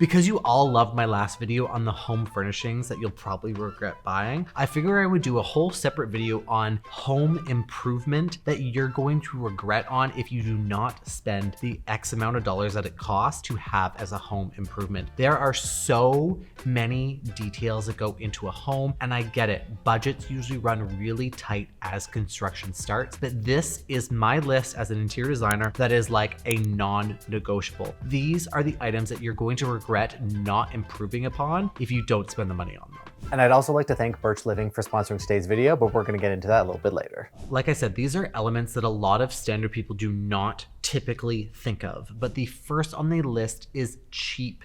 Because you all loved my last video on the home furnishings that you'll probably regret buying, I figure I would do a whole separate video on home improvement that you're going to regret on if you do not spend the X amount of dollars that it costs to have as a home improvement. There are so many details that go into a home, and I get it. Budgets usually run really tight as construction starts, but this is my list as an interior designer that is like a non-negotiable. These are the items that you're going to regret not improving upon if you don't spend the money on them. And I'd also like to thank Birch Living for sponsoring today's video, but we're going to get into that a little bit later. Like I said, these are elements that a lot of standard people do not typically think of, but the first on the list is cheap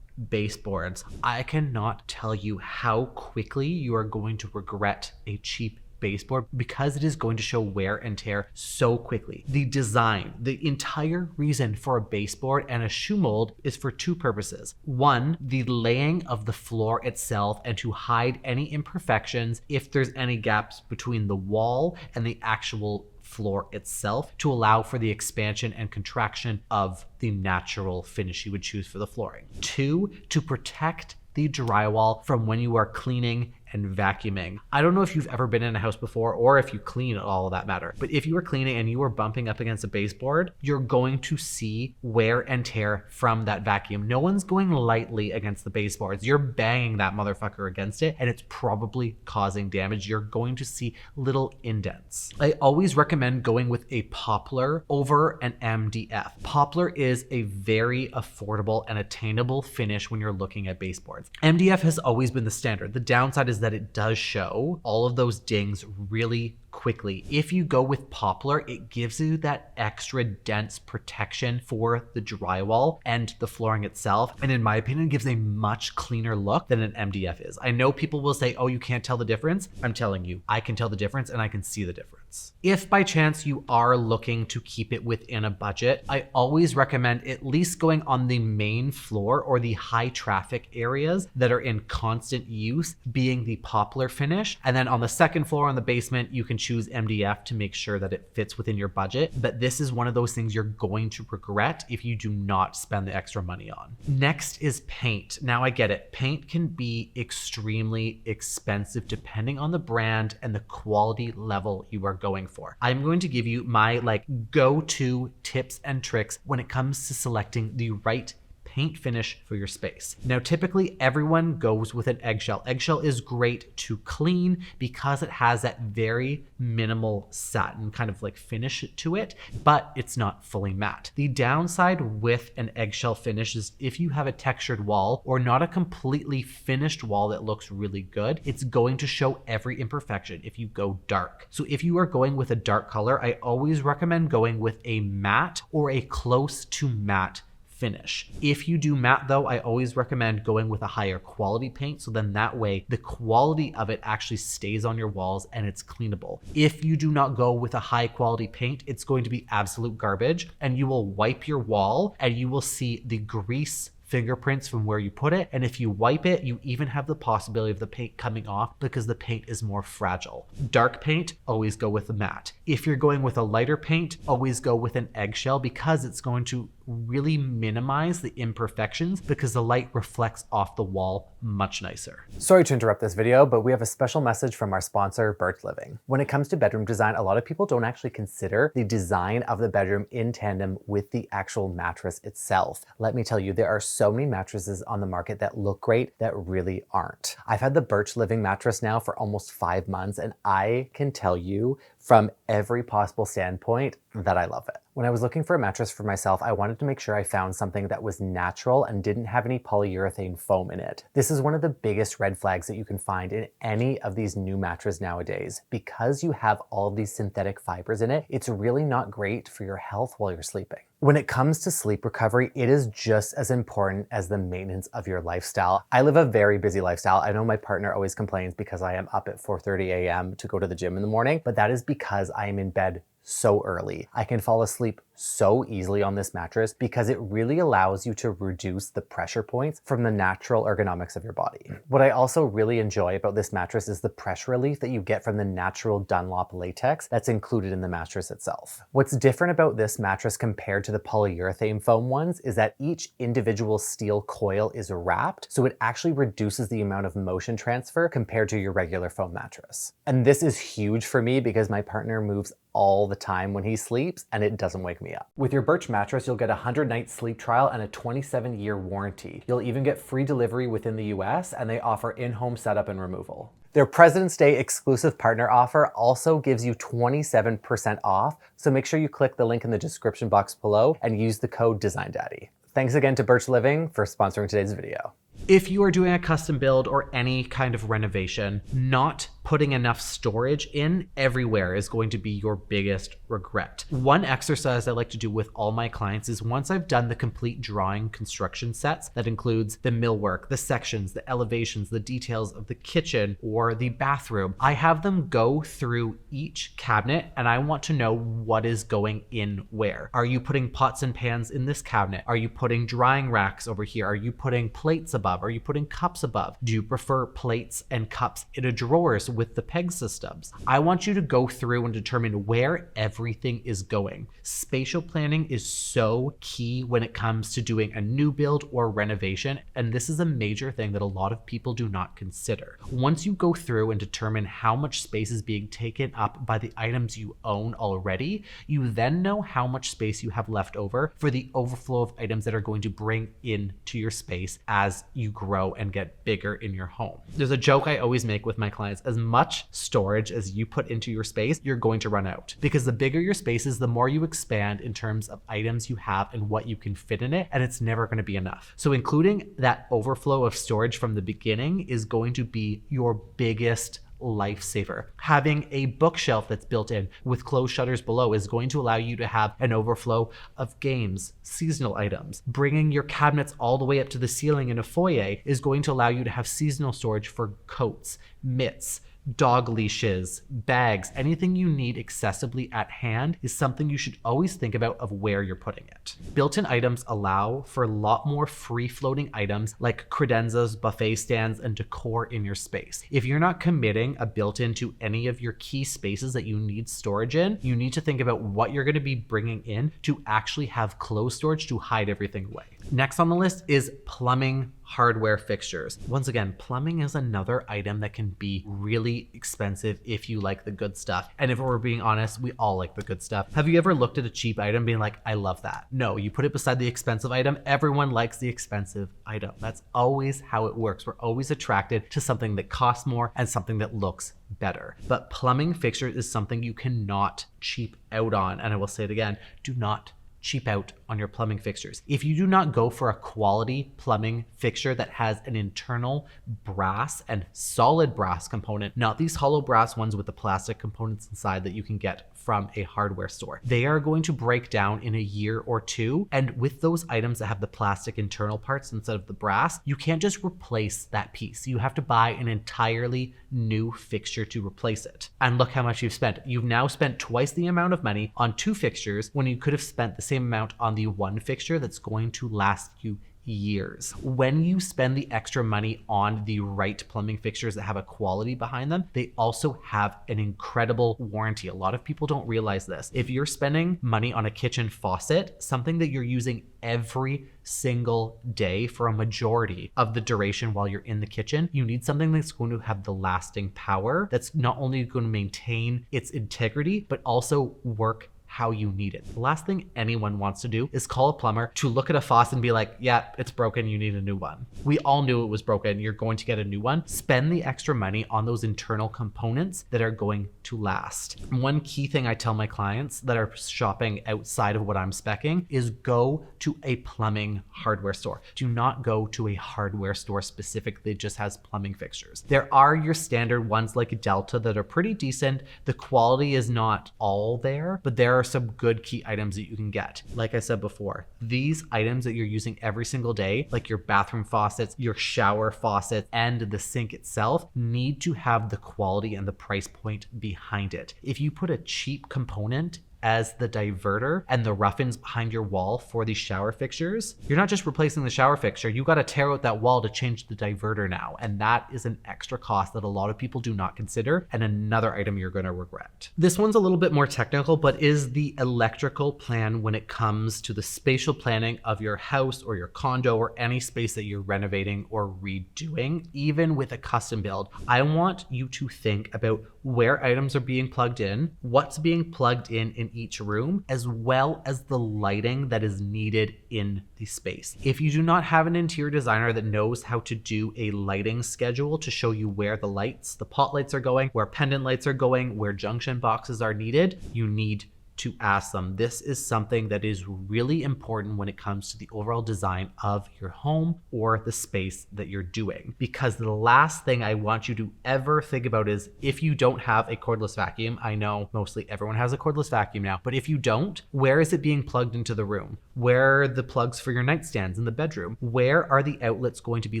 baseboards. I cannot tell you how quickly you are going to regret a cheap baseboard because it is going to show wear and tear so quickly. The design, the entire reason for a baseboard and a shoe mold is for two purposes. One, the laying of the floor itself and to hide any imperfections if there's any gaps between the wall and the actual floor itself, to allow for the expansion and contraction of the natural finish you would choose for the flooring. Two, to protect the drywall from when you are cleaning and vacuuming. I don't know if you've ever been in a house before or if you clean at all of that matter, but if you are cleaning and you are bumping up against a baseboard, you're going to see wear and tear from that vacuum. No one's going lightly against the baseboards. You're banging that motherfucker against it and it's probably causing damage. You're going to see little indents. I always recommend going with a poplar over an MDF. Poplar is a very affordable and attainable finish when you're looking at baseboards. MDF has always been the standard. The downside is that it does show all of those dings really quickly. If you go with poplar, it gives you that extra dense protection for the drywall and the flooring itself. And in my opinion, it gives a much cleaner look than an MDF is. I know people will say, oh, you can't tell the difference. I'm telling you, I can tell the difference and I can see the difference. If by chance you are looking to keep it within a budget, I always recommend at least going on the main floor or the high traffic areas that are in constant use, being the poplar finish. And then on the second floor in the basement, you can choose MDF to make sure that it fits within your budget. But this is one of those things you're going to regret if you do not spend the extra money on. Next is paint. Now I get it. Paint can be extremely expensive depending on the brand and the quality level you are going for. I'm going to give you my go-to tips and tricks when it comes to selecting the right paint finish for your space. Now, typically everyone goes with an eggshell. Eggshell is great to clean because it has that very minimal satin kind of finish to it, but it's not fully matte. The downside with an eggshell finish is if you have a textured wall or not a completely finished wall that looks really good, it's going to show every imperfection if you go dark. So if you are going with a dark color, I always recommend going with a matte or a close to matte finish. If you do matte though, I always recommend going with a higher quality paint, so then that way the quality of it actually stays on your walls and it's cleanable. If you do not go with a high quality paint, it's going to be absolute garbage and you will wipe your wall and you will see the grease fingerprints from where you put it. And if you wipe it, you even have the possibility of the paint coming off because the paint is more fragile. Dark paint, always go with the matte. If you're going with a lighter paint, always go with an eggshell because it's going to really minimize the imperfections because the light reflects off the wall much nicer. Sorry to interrupt this video, but we have a special message from our sponsor, Birch Living. When it comes to bedroom design, a lot of people don't actually consider the design of the bedroom in tandem with the actual mattress itself. Let me tell you, there are so many mattresses on the market that look great that really aren't. I've had the Birch Living mattress now for almost 5 months, and I can tell you from every possible standpoint that I love it. When I was looking for a mattress for myself, I wanted to make sure I found something that was natural and didn't have any polyurethane foam in it. This is one of the biggest red flags that you can find in any of these new mattresses nowadays. Because you have all of these synthetic fibers in it, it's really not great for your health while you're sleeping. When it comes to sleep recovery, it is just as important as the maintenance of your lifestyle. I live a very busy lifestyle. I know my partner always complains because I am up at 4:30 a.m. to go to the gym in the morning, but that is because I am in bed so early. I can fall asleep so easily on this mattress because it really allows you to reduce the pressure points from the natural ergonomics of your body. What I also really enjoy about this mattress is the pressure relief that you get from the natural Dunlop latex that's included in the mattress itself. What's different about this mattress compared to the polyurethane foam ones is that each individual steel coil is wrapped, so it actually reduces the amount of motion transfer compared to your regular foam mattress. And this is huge for me because my partner moves all the time when he sleeps and it doesn't wake me up. With your Birch mattress, you'll get a 100-night sleep trial and a 27-year warranty. You'll even get free delivery within the US, and they offer in-home setup and removal. Their President's Day exclusive partner offer also gives you 27% off, so make sure you click the link in the description box below and use the code DesignDaddy. Thanks again to Birch Living for sponsoring today's video. If you are doing a custom build or any kind of renovation, not putting enough storage in everywhere is going to be your biggest regret. One exercise I like to do with all my clients is once I've done the complete drawing construction sets, that includes the millwork, the sections, the elevations, the details of the kitchen or the bathroom, I have them go through each cabinet and I want to know what is going in where. Are you putting pots and pans in this cabinet? Are you putting drying racks over here? Are you putting plates above? Are you putting cups above? Do you prefer plates and cups in a drawers with the peg systems? I want you to go through and determine where everything is going. Spatial planning is so key when it comes to doing a new build or renovation, and this is a major thing that a lot of people do not consider. Once you go through and determine how much space is being taken up by the items you own already, you then know how much space you have left over for the overflow of items that are going to bring into your space as you grow and get bigger in your home. There's a joke I always make with my clients: as much storage as you put into your space, you're going to run out, because the bigger your space is, the more you expand in terms of items you have and what you can fit in it, and it's never going to be enough. So including that overflow of storage from the beginning is going to be your biggest lifesaver. Having a bookshelf that's built in with closed shutters below is going to allow you to have an overflow of games, seasonal items. Bringing your cabinets all the way up to the ceiling in a foyer is going to allow you to have seasonal storage for coats, mitts, dog leashes, bags. Anything you need accessibly at hand is something you should always think about of where you're putting it. Built-in items allow for a lot more free-floating items like credenzas, buffet stands, and decor in your space. If you're not committing a built-in to any of your key spaces that you need storage in, you need to think about what you're going to be bringing in to actually have closed storage to hide everything away. Next on the list is plumbing hardware fixtures. Once again, plumbing is another item that can be really expensive if you like the good stuff. And if we're being honest, we all like the good stuff. Have you ever looked at a cheap item being like, I love that? No, you put it beside the expensive item. Everyone likes the expensive item. That's always how it works. We're always attracted to something that costs more and something that looks better. But plumbing fixtures is something you cannot cheap out on. And I will say it again, do not cheap out on your plumbing fixtures. If you do not go for a quality plumbing fixture that has an internal brass and solid brass component, not these hollow brass ones with the plastic components inside that you can get from a hardware store, they are going to break down in a year or two. And with those items that have the plastic internal parts instead of the brass, you can't just replace that piece. You have to buy an entirely new fixture to replace it. And look how much you've spent. You've now spent twice the amount of money on two fixtures when you could have spent the same amount on the one fixture that's going to last you years. When you spend the extra money on the right plumbing fixtures that have a quality behind them, they also have an incredible warranty. A lot of people don't realize this. If you're spending money on a kitchen faucet, something that you're using every single day for a majority of the duration while you're in the kitchen, you need something that's going to have the lasting power, that's not only going to maintain its integrity, but also work how you need it. The last thing anyone wants to do is call a plumber to look at a faucet and be like, yeah, it's broken, you need a new one. We all knew it was broken, you're going to get a new one. Spend the extra money on those internal components that are going to last. One key thing I tell my clients that are shopping outside of what I'm speccing is go to a plumbing hardware store. Do not go to a hardware store specifically that just has plumbing fixtures. There are your standard ones like Delta that are pretty decent. The quality is not all there, but there are some good key items that you can get. Like I said before, these items that you're using every single day, like your bathroom faucets, your shower faucets, and the sink itself, need to have the quality and the price point behind it. If you put a cheap component as the diverter and the rough-ins behind your wall for these shower fixtures, you're not just replacing the shower fixture, you got to tear out that wall to change the diverter now. And that is an extra cost that a lot of people do not consider, and another item you're going to regret. This one's a little bit more technical, but is the electrical plan when it comes to the spatial planning of your house or your condo or any space that you're renovating or redoing. Even with a custom build, I want you to think about where items are being plugged in, what's being plugged in each room, as well as the lighting that is needed in the space. If you do not have an interior designer that knows how to do a lighting schedule to show you where the lights, the pot lights are going, where pendant lights are going, where junction boxes are needed, you need to ask them. This is something that is really important when it comes to the overall design of your home or the space that you're doing. Because the last thing I want you to ever think about is if you don't have a cordless vacuum. I know mostly everyone has a cordless vacuum now, but if you don't, where is it being plugged into the room? Where are the plugs for your nightstands in the bedroom? Where are the outlets going to be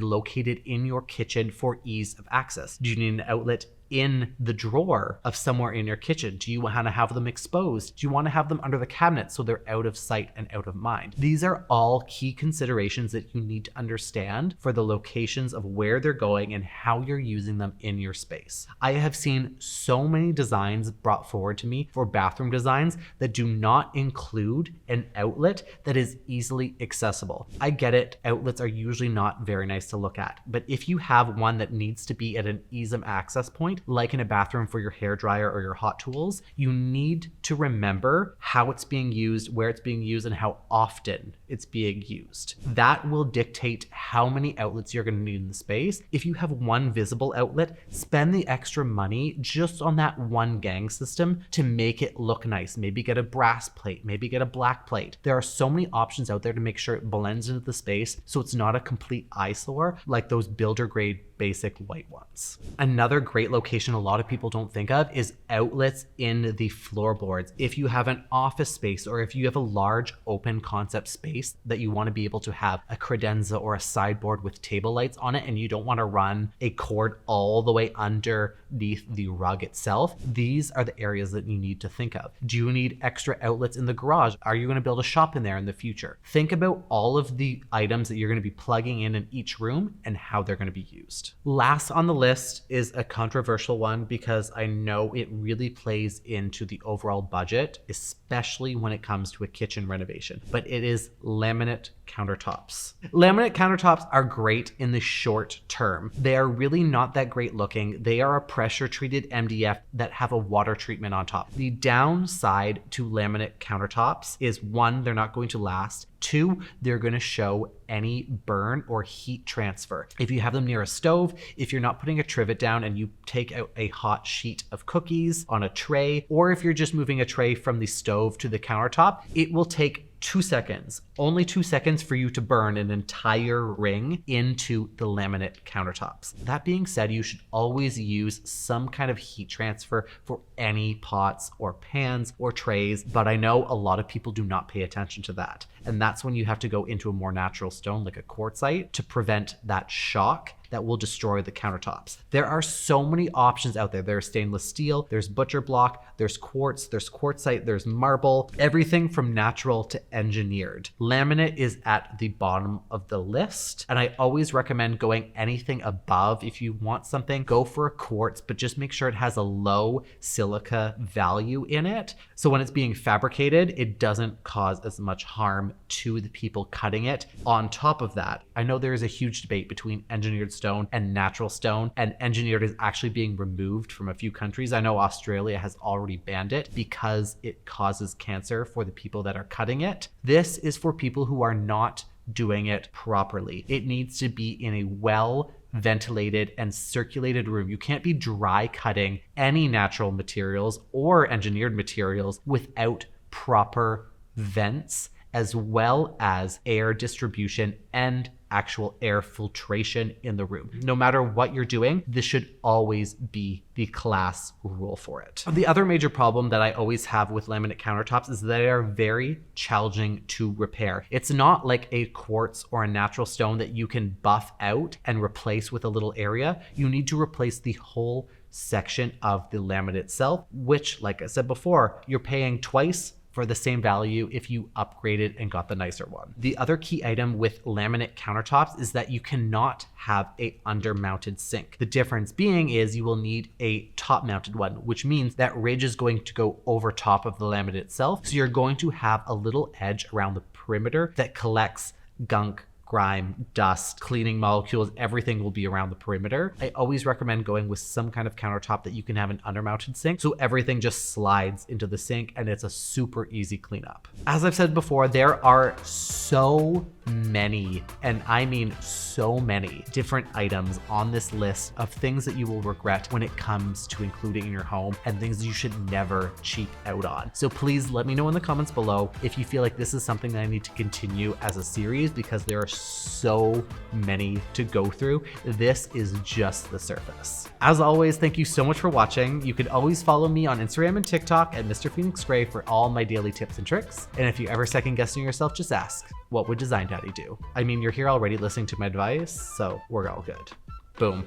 located in your kitchen for ease of access? Do you need an outlet in the drawer of somewhere in your kitchen? Do you want to have them exposed? Do you want to have them under the cabinet so they're out of sight and out of mind? These are all key considerations that you need to understand for the locations of where they're going and how you're using them in your space. I have seen so many designs brought forward to me for bathroom designs that do not include an outlet that is easily accessible. I get it, outlets are usually not very nice to look at, but if you have one that needs to be at an ease of access point, like in a bathroom for your hairdryer or your hot tools, you need to remember how it's being used, where it's being used, and how often it's being used. That will dictate how many outlets you're going to need in the space. If you have one visible outlet, spend the extra money just on that one gang system to make it look nice. Maybe get a brass plate, maybe get a black plate. There are so many options out there to make sure it blends into the space so it's not a complete eyesore like those builder grade basic white ones. Another great location a lot of people don't think of is outlets in the floorboards. If you have an office space or if you have a large open concept space that you want to be able to have a credenza or a sideboard with table lights on it and you don't want to run a cord all the way underneath the rug itself, these are the areas that you need to think of. Do you need extra outlets in the garage? Are you going to build a shop in there in the future? Think about all of the items that you're going to be plugging in each room and how they're going to be used. Last on the list is a controversial one because I know it really plays into the overall budget, especially when it comes to a kitchen renovation, but it is laminate countertops. Laminate countertops are great in the short term. They are really not that great looking. They are a pressure treated MDF that have a water treatment on top. The downside to laminate countertops is one, they're not going to last. Two, they're going to show any burn or heat transfer. If you have them near a stove, if you're not putting a trivet down and you take out a hot sheet of cookies on a tray, or if you're just moving a tray from the stove to the countertop, it will take 2 seconds, only 2 seconds for you to burn an entire ring into the laminate countertops. That being said, you should always use some kind of heat transfer for any pots or pans or trays, but I know a lot of people do not pay attention to that. And that's when you have to go into a more natural stone like a quartzite to prevent that shock that will destroy the countertops. There are so many options out there. There's stainless steel, there's butcher block, there's quartz, there's quartzite, there's marble, everything from natural to engineered. Laminate is at the bottom of the list, and I always recommend going anything above. If you want something, go for a quartz, but just make sure it has a low silica value in it. So when it's being fabricated, it doesn't cause as much harm to the people cutting it. On top of that, I know there is a huge debate between engineered stone and natural stone, and engineered is actually being removed from a few countries. I know Australia has already banned it because it causes cancer for the people that are cutting it. This is for people who are not doing it properly. It needs to be in a well ventilated and circulated room. You can't be dry cutting any natural materials or engineered materials without proper vents as well as air distribution and actual air filtration in the room. No matter what you're doing, this should always be the class rule for it. The other major problem that I always have with laminate countertops is they are very challenging to repair. It's not like a quartz or a natural stone that you can buff out and replace with a little area. You need to replace the whole section of the laminate itself, which, like I said before, you're paying twice for the same value if you upgraded and got the nicer one. The other key item with laminate countertops is that you cannot have a under-mounted sink. The difference being is you will need a top-mounted one, which means that ridge is going to go over top of the laminate itself. So you're going to have a little edge around the perimeter that collects gunk, grime, dust, cleaning molecules, everything will be around the perimeter. I always recommend going with some kind of countertop that you can have an under-mounted sink, so everything just slides into the sink and it's a super easy cleanup. As I've said before, there are so many, and I mean so many, different items on this list of things that you will regret when it comes to including in your home and things you should never cheap out on. So please let me know in the comments below if you feel like this is something that I need to continue as a series, because there are so many to go through. This is just the surface. As always, thank you so much for watching. You can always follow me on Instagram and TikTok at Mr. Phoenix Gray for all my daily tips and tricks. And if you're ever second guessing yourself, just ask, what would Design Daddy do? I mean, you're here already listening to my advice, so we're all good. Boom.